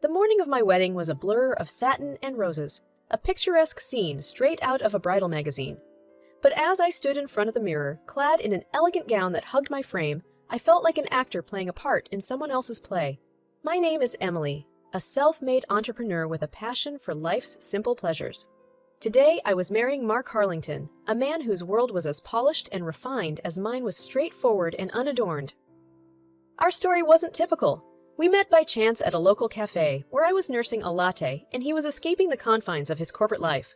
The morning of my wedding was a blur of satin and roses, a picturesque scene straight out of a bridal magazine. But as I stood in front of the mirror, clad in an elegant gown that hugged my frame, I felt like an actor playing a part in someone else's play. My name is Emily, a self-made entrepreneur with a passion for life's simple pleasures. Today, I was marrying Mark Harlington, a man whose world was as polished and refined as mine was straightforward and unadorned. Our story wasn't typical. We met by chance at a local cafe where I was nursing a latte and he was escaping the confines of his corporate life.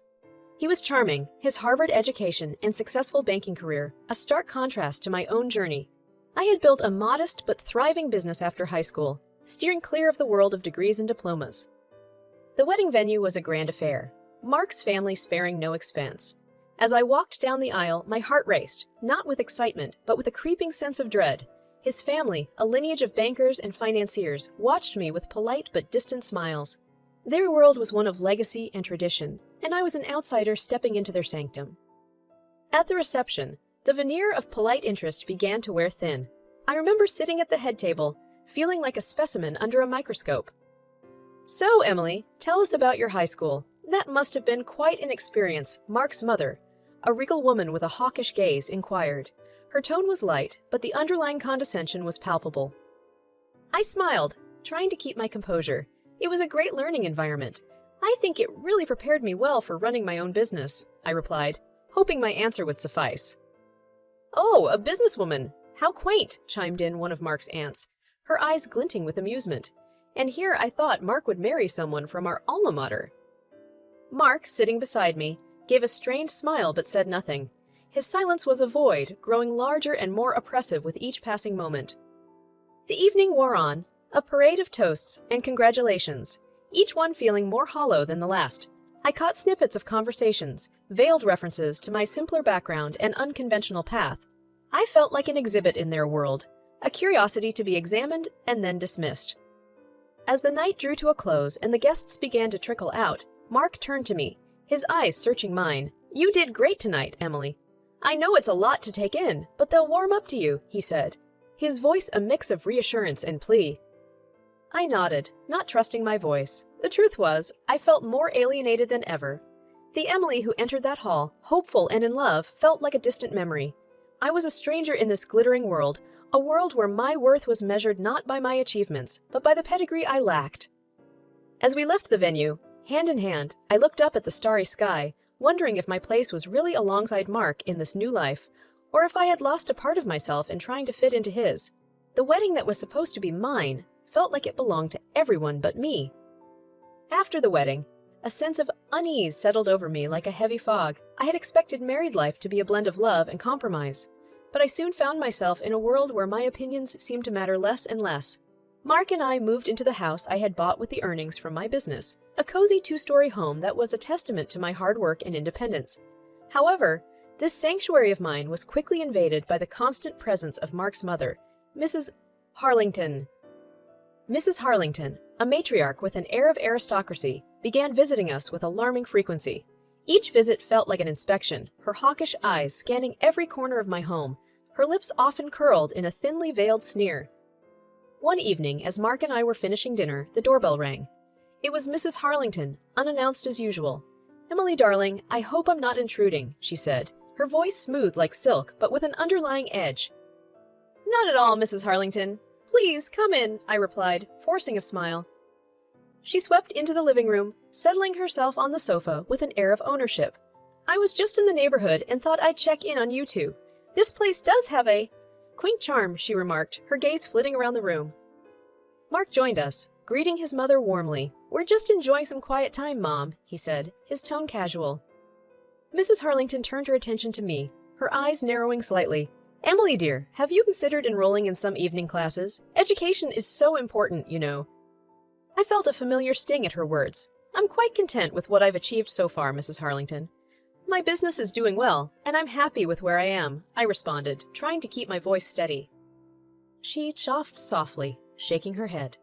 He was charming, his Harvard education and successful banking career, a stark contrast to my own journey. I had built a modest but thriving business after high school, steering clear of the world of degrees and diplomas. The wedding venue was a grand affair, Mark's family sparing no expense. As I walked down the aisle, my heart raced, not with excitement, but with a creeping sense of dread. His family, a lineage of bankers and financiers, watched me with polite but distant smiles. Their world was one of legacy and tradition, and I was an outsider stepping into their sanctum. At the reception, the veneer of polite interest began to wear thin. I remember sitting at the head table, feeling like a specimen under a microscope. "So, Emily, tell us about your high school. That must have been quite an experience," Mark's mother, a regal woman with a hawkish gaze, inquired. Her tone was light, but the underlying condescension was palpable. I smiled, trying to keep my composure. It was a great learning environment. "I think it really prepared me well for running my own business," I replied, hoping my answer would suffice. "Oh, a businesswoman! How quaint!" chimed in one of Mark's aunts, her eyes glinting with amusement. And here I thought Mark would marry someone from our alma mater. Mark, sitting beside me, gave a strained smile but said nothing. His silence was a void, growing larger and more oppressive with each passing moment. The evening wore on, a parade of toasts and congratulations, each one feeling more hollow than the last. I caught snippets of conversations, veiled references to my simpler background and unconventional path. I felt like an exhibit in their world, a curiosity to be examined and then dismissed. As the night drew to a close and the guests began to trickle out, Mark turned to me, his eyes searching mine. "You did great tonight, Emily. I know it's a lot to take in, but they'll warm up to you," he said, his voice a mix of reassurance and plea. I nodded, not trusting my voice. The truth was, I felt more alienated than ever. The Emily who entered that hall, hopeful and in love, felt like a distant memory. I was a stranger in this glittering world, a world where my worth was measured not by my achievements, but by the pedigree I lacked. As we left the venue, hand in hand, I looked up at the starry sky, wondering if my place was really alongside Mark in this new life, or if I had lost a part of myself in trying to fit into his. The wedding that was supposed to be mine felt like it belonged to everyone but me. After the wedding, a sense of unease settled over me like a heavy fog. I had expected married life to be a blend of love and compromise, but I soon found myself in a world where my opinions seemed to matter less and less. Mark and I moved into the house I had bought with the earnings from my business, a cozy two-story home that was a testament to my hard work and independence. However, this sanctuary of mine was quickly invaded by the constant presence of Mark's mother, Mrs. Harlington. Mrs. Harlington, a matriarch with an air of aristocracy, began visiting us with alarming frequency. Each visit felt like an inspection, her hawkish eyes scanning every corner of my home, her lips often curled in a thinly veiled sneer. One evening, as Mark and I were finishing dinner, the doorbell rang. It was Mrs. Harlington, unannounced as usual. "Emily, darling, I hope I'm not intruding," she said, her voice smooth like silk, but with an underlying edge. "Not at all, Mrs. Harlington. Please, come in," I replied, forcing a smile. She swept into the living room, settling herself on the sofa with an air of ownership. "I was just in the neighborhood and thought I'd check in on you two. This place does have a quaint charm," she remarked, her gaze flitting around the room. Mark joined us, greeting his mother warmly. "We're just enjoying some quiet time, Mom," he said, his tone casual. Mrs. Harlington turned her attention to me, her eyes narrowing slightly. "Emily, dear, have you considered enrolling in some evening classes? Education is so important, you know." I felt a familiar sting at her words. "I'm quite content with what I've achieved so far, Mrs. Harlington. My business is doing well, and I'm happy with where I am," I responded, trying to keep my voice steady. She chaffed softly, shaking her head.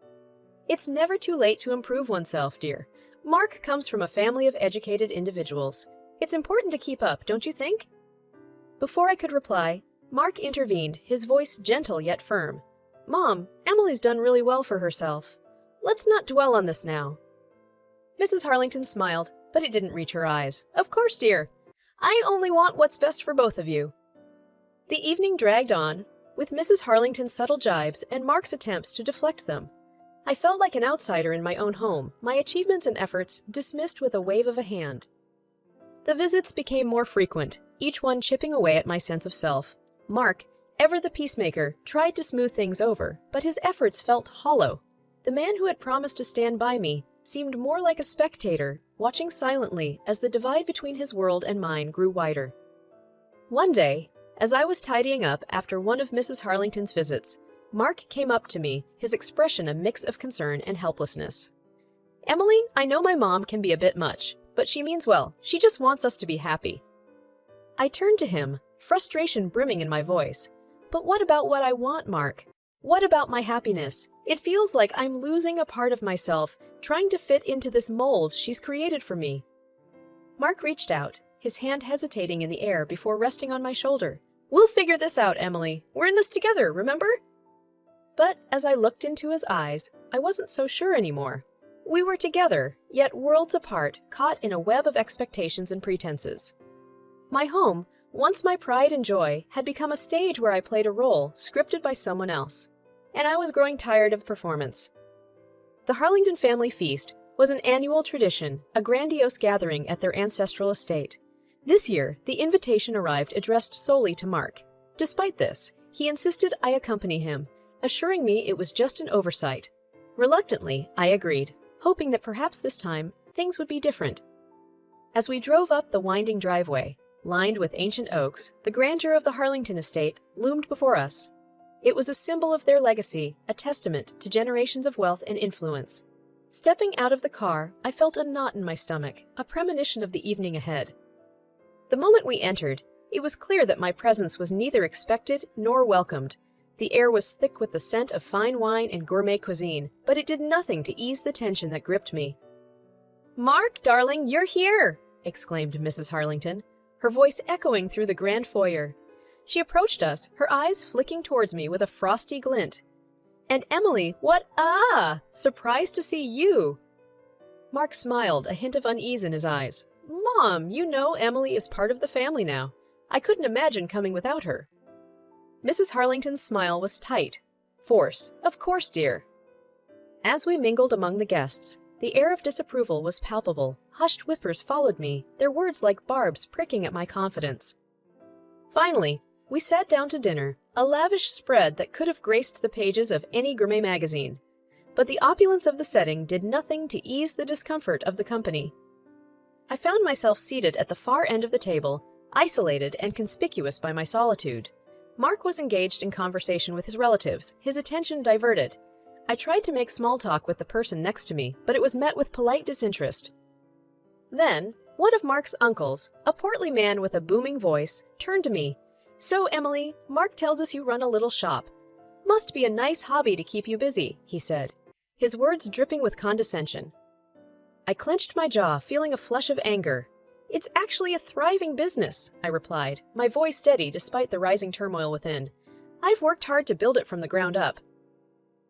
"It's never too late to improve oneself, dear. Mark comes from a family of educated individuals. It's important to keep up, don't you think?" Before I could reply, Mark intervened, his voice gentle yet firm. "Mom, Emily's done really well for herself. Let's not dwell on this now." Mrs. Harlington smiled, but it didn't reach her eyes. "Of course, dear. I only want what's best for both of you." The evening dragged on, with Mrs. Harlington's subtle jibes and Mark's attempts to deflect them. I felt like an outsider in my own home, my achievements and efforts dismissed with a wave of a hand. The visits became more frequent, each one chipping away at my sense of self. Mark, ever the peacemaker, tried to smooth things over, but his efforts felt hollow. The man who had promised to stand by me seemed more like a spectator, watching silently as the divide between his world and mine grew wider. One day, as I was tidying up after one of Mrs. Harlington's visits, Mark came up to me, his expression a mix of concern and helplessness. "Emily, I know my mom can be a bit much, but she means well. She just wants us to be happy." I turned to him, frustration brimming in my voice. "But what about what I want, Mark? What about my happiness? It feels like I'm losing a part of myself, trying to fit into this mold she's created for me." Mark reached out, his hand hesitating in the air before resting on my shoulder. "We'll figure this out, Emily. We're in this together, remember?" But as I looked into his eyes, I wasn't so sure anymore. We were together, yet worlds apart, caught in a web of expectations and pretenses. My home, once my pride and joy, had become a stage where I played a role scripted by someone else, and I was growing tired of performance. The Harlington family feast was an annual tradition, a grandiose gathering at their ancestral estate. This year, the invitation arrived addressed solely to Mark. Despite this, he insisted I accompany him, assuring me it was just an oversight. Reluctantly, I agreed, hoping that perhaps this time things would be different. As we drove up the winding driveway, lined with ancient oaks, the grandeur of the Harlington estate loomed before us. It was a symbol of their legacy, a testament to generations of wealth and influence. Stepping out of the car, I felt a knot in my stomach, a premonition of the evening ahead. The moment we entered, it was clear that my presence was neither expected nor welcomed. The air was thick with the scent of fine wine and gourmet cuisine, but it did nothing to ease the tension that gripped me. "Mark, darling, you're here!" exclaimed Mrs. Harlington, her voice echoing through the grand foyer. She approached us, her eyes flicking towards me with a frosty glint. "And Emily, surprised to see you!" Mark smiled, a hint of unease in his eyes. "Mom, you know Emily is part of the family now. I couldn't imagine coming without her." Mrs. Harlington's smile was tight, forced. "Of course, dear." As we mingled among the guests, the air of disapproval was palpable. Hushed whispers followed me, their words like barbs pricking at my confidence. Finally, we sat down to dinner, a lavish spread that could have graced the pages of any gourmet magazine. But the opulence of the setting did nothing to ease the discomfort of the company. I found myself seated at the far end of the table, isolated and conspicuous by my solitude. Mark was engaged in conversation with his relatives, his attention diverted. I tried to make small talk with the person next to me, but it was met with polite disinterest. Then, one of Mark's uncles, a portly man with a booming voice, turned to me. "So, Emily, Mark tells us you run a little shop. Must be a nice hobby to keep you busy," he said, his words dripping with condescension. I clenched my jaw, feeling a flush of anger. "It's actually a thriving business," I replied, my voice steady despite the rising turmoil within. "I've worked hard to build it from the ground up."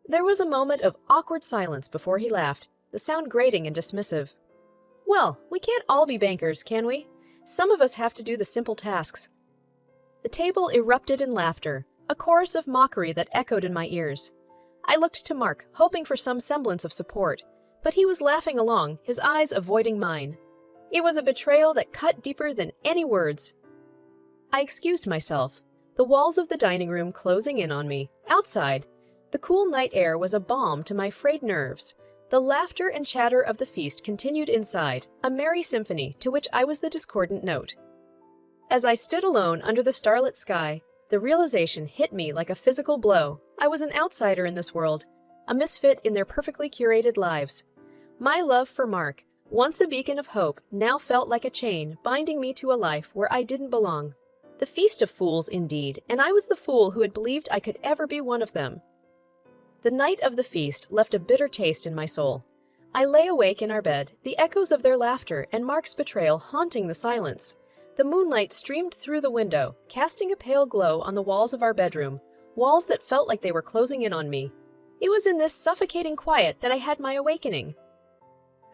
There was a moment of awkward silence before he laughed, the sound grating and dismissive. "Well, we can't all be bankers, can we? Some of us have to do the simple tasks." The table erupted in laughter, a chorus of mockery that echoed in my ears. I looked to Mark, hoping for some semblance of support, but he was laughing along, his eyes avoiding mine. It was a betrayal that cut deeper than any words. I excused myself, the walls of the dining room closing in on me. Outside, the cool night air was a balm to my frayed nerves. The laughter and chatter of the feast continued inside, a merry symphony to which I was the discordant note. As I stood alone under the starlit sky, the realization hit me like a physical blow. I was an outsider in this world, a misfit in their perfectly curated lives. My love for Mark, once a beacon of hope, now felt like a chain binding me to a life where I didn't belong. The feast of fools, indeed, and I was the fool who had believed I could ever be one of them. The night of the feast left a bitter taste in my soul. I lay awake in our bed, the echoes of their laughter and Mark's betrayal haunting the silence. The moonlight streamed through the window, casting a pale glow on the walls of our bedroom, walls that felt like they were closing in on me. It was in this suffocating quiet that I had my awakening.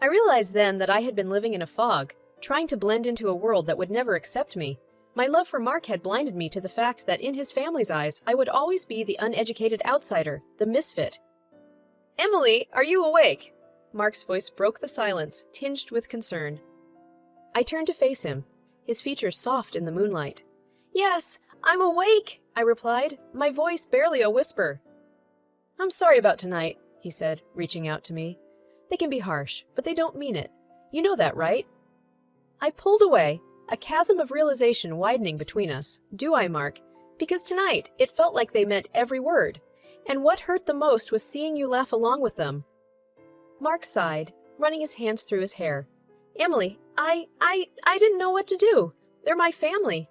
I realized then that I had been living in a fog, trying to blend into a world that would never accept me. My love for Mark had blinded me to the fact that in his family's eyes, I would always be the uneducated outsider, the misfit. "Emily, are you awake?" Mark's voice broke the silence, tinged with concern. I turned to face him, his features soft in the moonlight. "Yes, I'm awake," I replied, my voice barely a whisper. "I'm sorry about tonight," he said, reaching out to me. "They can be harsh, but they don't mean it. You know that, right?" I pulled away, a chasm of realization widening between us. Do I, Mark? Because tonight, it felt like they meant every word. And what hurt the most was seeing you laugh along with them. Mark sighed, running his hands through his hair. "Emily, I didn't know what to do. They're my family."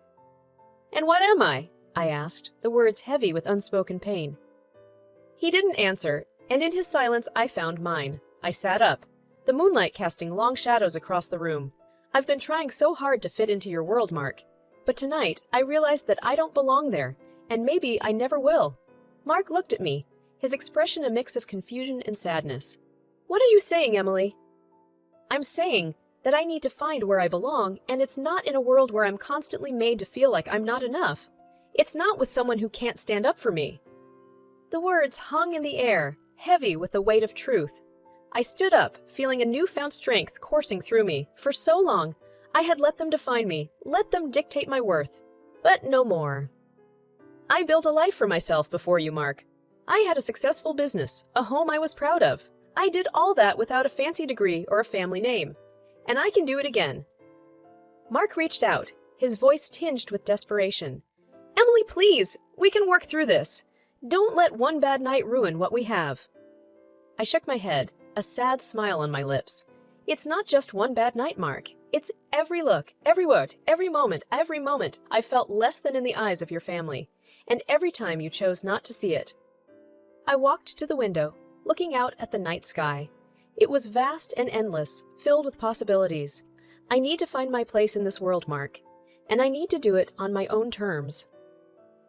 "And what am I?" I asked, the words heavy with unspoken pain. He didn't answer, and in his silence I found mine. I sat up, the moonlight casting long shadows across the room. "I've been trying so hard to fit into your world, Mark. But tonight, I realized that I don't belong there, and maybe I never will." Mark looked at me, his expression a mix of confusion and sadness. "What are you saying, Emily?" "I'm saying that I need to find where I belong, and it's not in a world where I'm constantly made to feel like I'm not enough. It's not with someone who can't stand up for me." The words hung in the air, heavy with the weight of truth. I stood up, feeling a newfound strength coursing through me. For so long, I had let them define me, let them dictate my worth. But no more. I built a life for myself before you, Mark. I had a successful business, a home I was proud of. I did all that without a fancy degree or a family name. And I can do it again. Mark reached out, his voice tinged with desperation. "Emily, please, we can work through this. Don't let one bad night ruin what we have." I shook my head, a sad smile on my lips. "It's not just one bad night, Mark. It's every look, every word, every moment I felt less than in the eyes of your family, and every time you chose not to see it." I walked to the window, looking out at the night sky. It was vast and endless, filled with possibilities. I need to find my place in this world, Mark, and I need to do it on my own terms.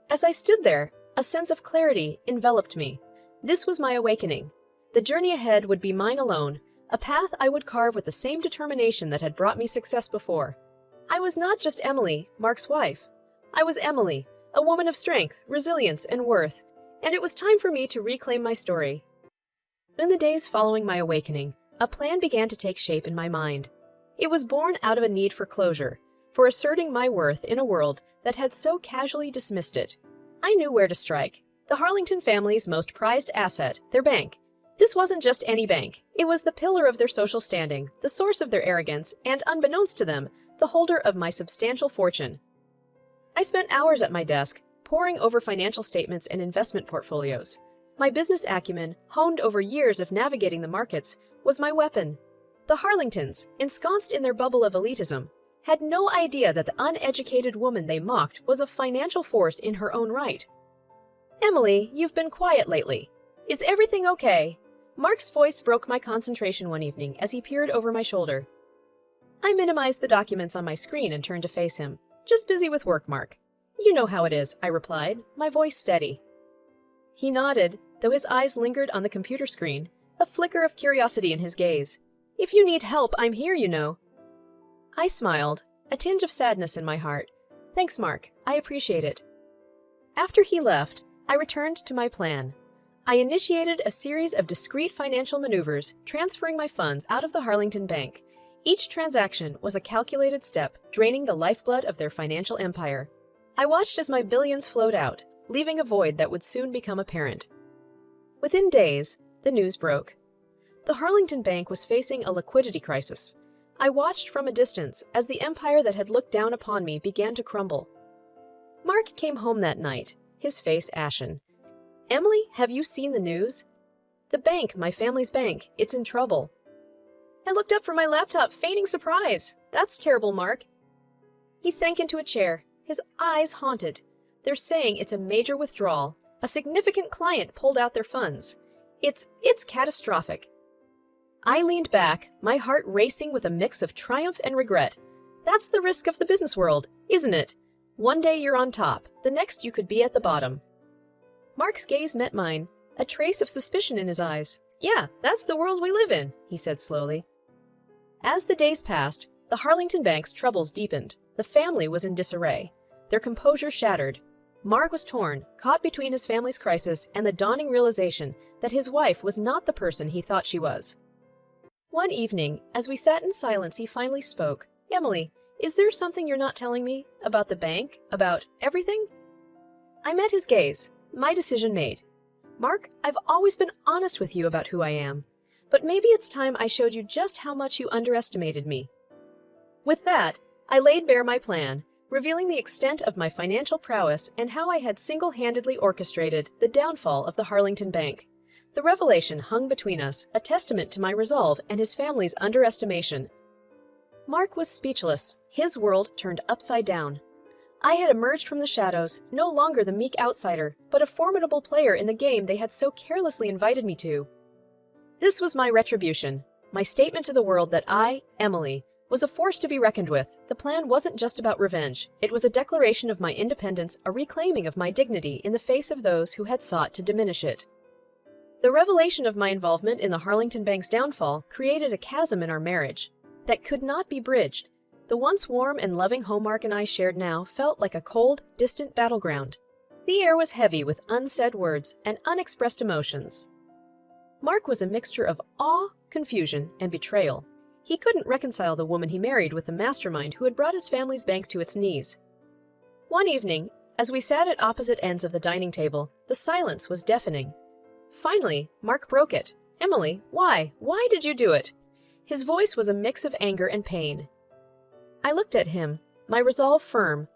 As I stood there, a sense of clarity enveloped me. This was my awakening. The journey ahead would be mine alone, a path I would carve with the same determination that had brought me success before. I was not just Emily, Mark's wife. I was Emily, a woman of strength, resilience, and worth, and it was time for me to reclaim my story. In the days following my awakening, a plan began to take shape in my mind. It was born out of a need for closure, for asserting my worth in a world that had so casually dismissed it. I knew where to strike. The Harlington family's most prized asset, their bank. This wasn't just any bank. It was the pillar of their social standing, the source of their arrogance, and unbeknownst to them, the holder of my substantial fortune. I spent hours at my desk, poring over financial statements and investment portfolios. My business acumen, honed over years of navigating the markets, was my weapon. The Harlingtons, ensconced in their bubble of elitism, had no idea that the uneducated woman they mocked was a financial force in her own right. "Emily, you've been quiet lately. Is everything okay?" Mark's voice broke my concentration one evening as he peered over my shoulder. I minimized the documents on my screen and turned to face him. "Just busy with work, Mark." "You know how it is," I replied, my voice steady. He nodded, though his eyes lingered on the computer screen, a flicker of curiosity in his gaze. "If you need help, I'm here, you know." I smiled, a tinge of sadness in my heart. "Thanks, Mark. I appreciate it." After he left, I returned to my plan. I initiated a series of discreet financial maneuvers, transferring my funds out of the Harlington Bank. Each transaction was a calculated step, draining the lifeblood of their financial empire. I watched as my billions flowed out, leaving a void that would soon become apparent. Within days, the news broke. The Harlington Bank was facing a liquidity crisis. I watched from a distance as the empire that had looked down upon me began to crumble. Mark came home that night, his face ashen. "Emily, have you seen the news? The bank, my family's bank, it's in trouble." I looked up from my laptop, feigning surprise. "That's terrible, Mark." He sank into a chair, his eyes haunted. "They're saying it's a major withdrawal. A significant client pulled out their funds. It's catastrophic." I leaned back, my heart racing with a mix of triumph and regret. That's the risk of the business world, isn't it? One day you're on top, the next you could be at the bottom. Mark's gaze met mine, a trace of suspicion in his eyes. "Yeah, that's the world we live in," he said slowly. As the days passed, the Harlington Bank's troubles deepened. The family was in disarray, their composure shattered. Mark was torn, caught between his family's crisis and the dawning realization that his wife was not the person he thought she was. One evening, as we sat in silence, he finally spoke. "Emily, is there something you're not telling me? About the bank? About everything?" I met his gaze, my decision made. "Mark, I've always been honest with you about who I am. But maybe it's time I showed you just how much you underestimated me." With that, I laid bare my plan, revealing the extent of my financial prowess and how I had single-handedly orchestrated the downfall of the Harlington Bank. The revelation hung between us, a testament to my resolve and his family's underestimation. Mark was speechless, his world turned upside down. I had emerged from the shadows, no longer the meek outsider, but a formidable player in the game they had so carelessly invited me to. This was my retribution, my statement to the world that I, Emily, was a force to be reckoned with. The plan wasn't just about revenge. It was a declaration of my independence, a reclaiming of my dignity in the face of those who had sought to diminish it. The revelation of my involvement in the Harlington Bank's downfall created a chasm in our marriage that could not be bridged. The once warm and loving home Mark and I shared now felt like a cold, distant battleground. The air was heavy with unsaid words and unexpressed emotions. Mark was a mixture of awe, confusion, and betrayal. He couldn't reconcile the woman he married with the mastermind who had brought his family's bank to its knees. One evening, as we sat at opposite ends of the dining table, the silence was deafening. Finally, Mark broke it. "Emily, why? Why did you do it?" His voice was a mix of anger and pain. I looked at him, my resolve firm.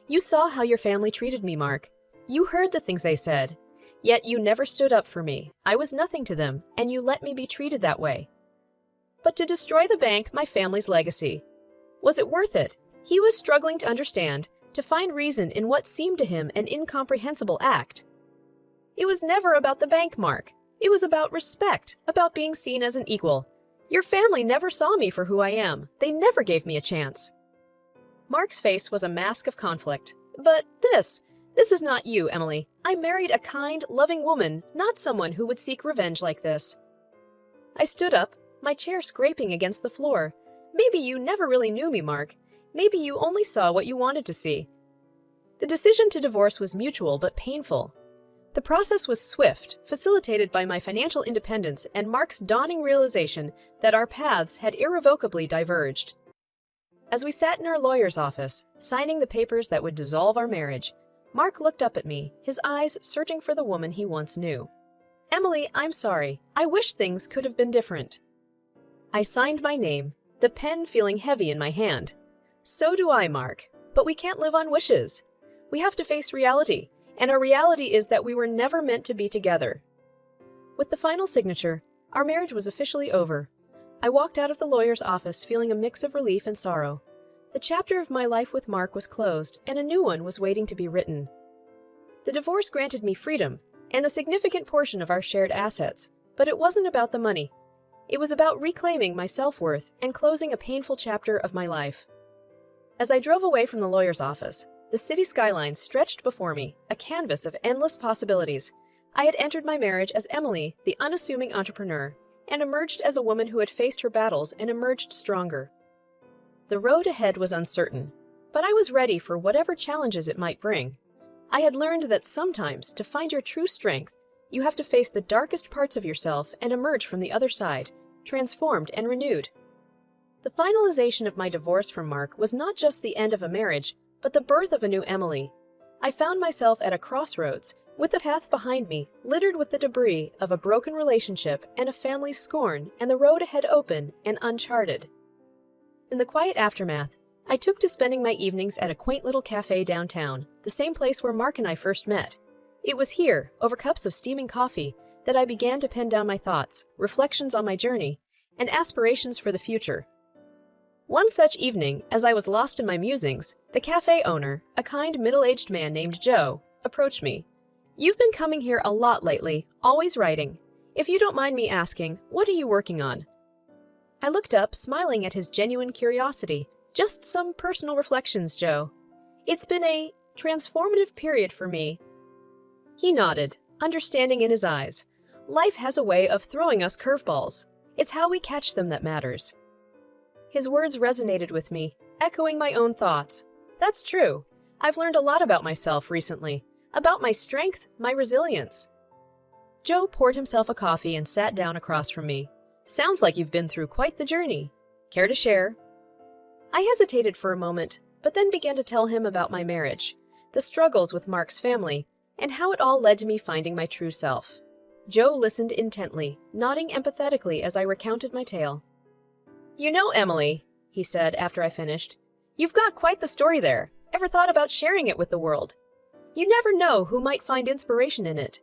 "You saw how your family treated me, Mark. You heard the things they said. Yet you never stood up for me. I was nothing to them, and you let me be treated that way. But to destroy the bank, my family's legacy. Was it worth it?" He was struggling to understand, to find reason in what seemed to him an incomprehensible act. "It was never about the bank, Mark. It was about respect, about being seen as an equal. Your family never saw me for who I am. They never gave me a chance." Mark's face was a mask of conflict. "But this is not you, Emily. I married a kind, loving woman, not someone who would seek revenge like this." I stood up, my chair scraping against the floor. "Maybe you never really knew me, Mark. Maybe you only saw what you wanted to see." The decision to divorce was mutual but painful. The process was swift, facilitated by my financial independence and Mark's dawning realization that our paths had irrevocably diverged. As we sat in our lawyer's office, signing the papers that would dissolve our marriage, Mark looked up at me, his eyes searching for the woman he once knew. "Emily, I'm sorry. I wish things could have been different." I signed my name, the pen feeling heavy in my hand. "So do I, Mark. But we can't live on wishes. We have to face reality, and our reality is that we were never meant to be together." With the final signature, our marriage was officially over. I walked out of the lawyer's office feeling a mix of relief and sorrow. The chapter of my life with Mark was closed, and a new one was waiting to be written. The divorce granted me freedom and a significant portion of our shared assets, but it wasn't about the money. It was about reclaiming my self-worth and closing a painful chapter of my life. As I drove away from the lawyer's office, the city skyline stretched before me, a canvas of endless possibilities. I had entered my marriage as Emily, the unassuming entrepreneur, and emerged as a woman who had faced her battles and emerged stronger. The road ahead was uncertain, but I was ready for whatever challenges it might bring. I had learned that sometimes, to find your true strength, you have to face the darkest parts of yourself and emerge from the other side, transformed and renewed. The finalization of my divorce from Mark was not just the end of a marriage, but the birth of a new Emily. I found myself at a crossroads, with the path behind me littered with the debris of a broken relationship and a family's scorn, and the road ahead open and uncharted. In the quiet aftermath, I took to spending my evenings at a quaint little cafe downtown, the same place where Mark and I first met. It was here, over cups of steaming coffee, that I began to pen down my thoughts, reflections on my journey, and aspirations for the future. One such evening, as I was lost in my musings, the cafe owner, a kind middle-aged man named Joe, approached me. "You've been coming here a lot lately, always writing. If you don't mind me asking, what are you working on?" I looked up, smiling at his genuine curiosity. "Just some personal reflections, Joe. It's been a transformative period for me." He nodded, understanding in his eyes. Life has a way of throwing us curveballs. It's how we catch them that matters. His words resonated with me, echoing my own thoughts. That's true. I've learned a lot about myself recently, about my strength, my resilience. Joe poured himself a coffee and sat down across from me. Sounds like you've been through quite the journey. Care to share? I hesitated for a moment, but then began to tell him about my marriage, the struggles with Mark's family, and how it all led to me finding my true self. Joe listened intently, nodding empathetically as I recounted my tale. You know, Emily, he said after I finished, you've got quite the story there. Ever thought about sharing it with the world? You never know who might find inspiration in it.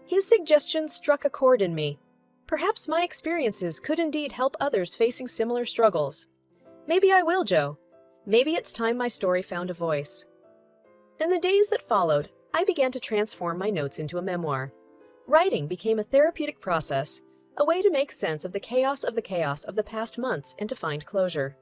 His suggestion struck a chord in me. Perhaps my experiences could indeed help others facing similar struggles. Maybe I will, Joe. Maybe it's time my story found a voice. In the days that followed, I began to transform my notes into a memoir. Writing became a therapeutic process, a way to make sense of the chaos of the past months and to find closure.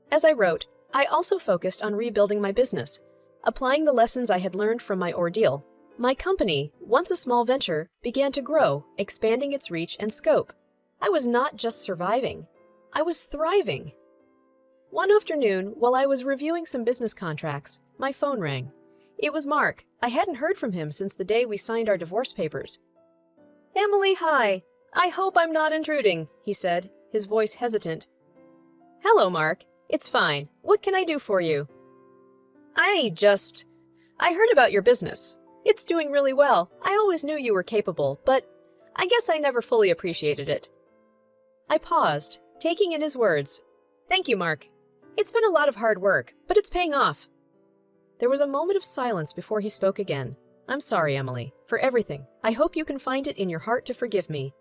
As I wrote, I also focused on rebuilding my business, applying the lessons I had learned from my ordeal. My company, once a small venture, began to grow, expanding its reach and scope. I was not just surviving, I was thriving. One afternoon, while I was reviewing some business contracts, my phone rang. It was Mark. I hadn't heard from him since the day we signed our divorce papers. Emily, hi. I hope I'm not intruding, he said, his voice hesitant. Hello, Mark. It's fine. What can I do for you? I heard about your business. It's doing really well. I always knew you were capable, but I guess I never fully appreciated it. I paused, taking in his words. Thank you, Mark. It's been a lot of hard work, but it's paying off. There was a moment of silence before he spoke again. I'm sorry, Emily, for everything. I hope you can find it in your heart to forgive me.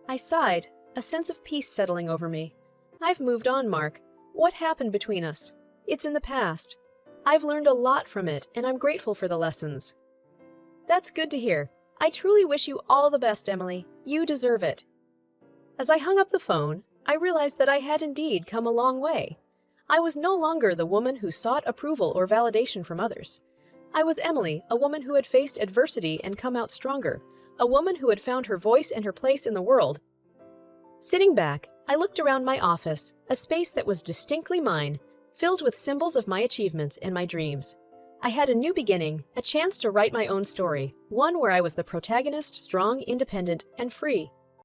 I sighed, a sense of peace settling over me. I've moved on, Mark. What happened between us? It's in the past. I've learned a lot from it, and I'm grateful for the lessons. That's good to hear. I truly wish you all the best, Emily. You deserve it. As I hung up the phone, I realized that I had indeed come a long way. I was no longer the woman who sought approval or validation from others. I was Emily, a woman who had faced adversity and come out stronger, a woman who had found her voice and her place in the world. Sitting back, I looked around my office, a space that was distinctly mine, filled with symbols of my achievements and my dreams. I had a new beginning, a chance to write my own story, one where I was the protagonist, strong, independent, and free.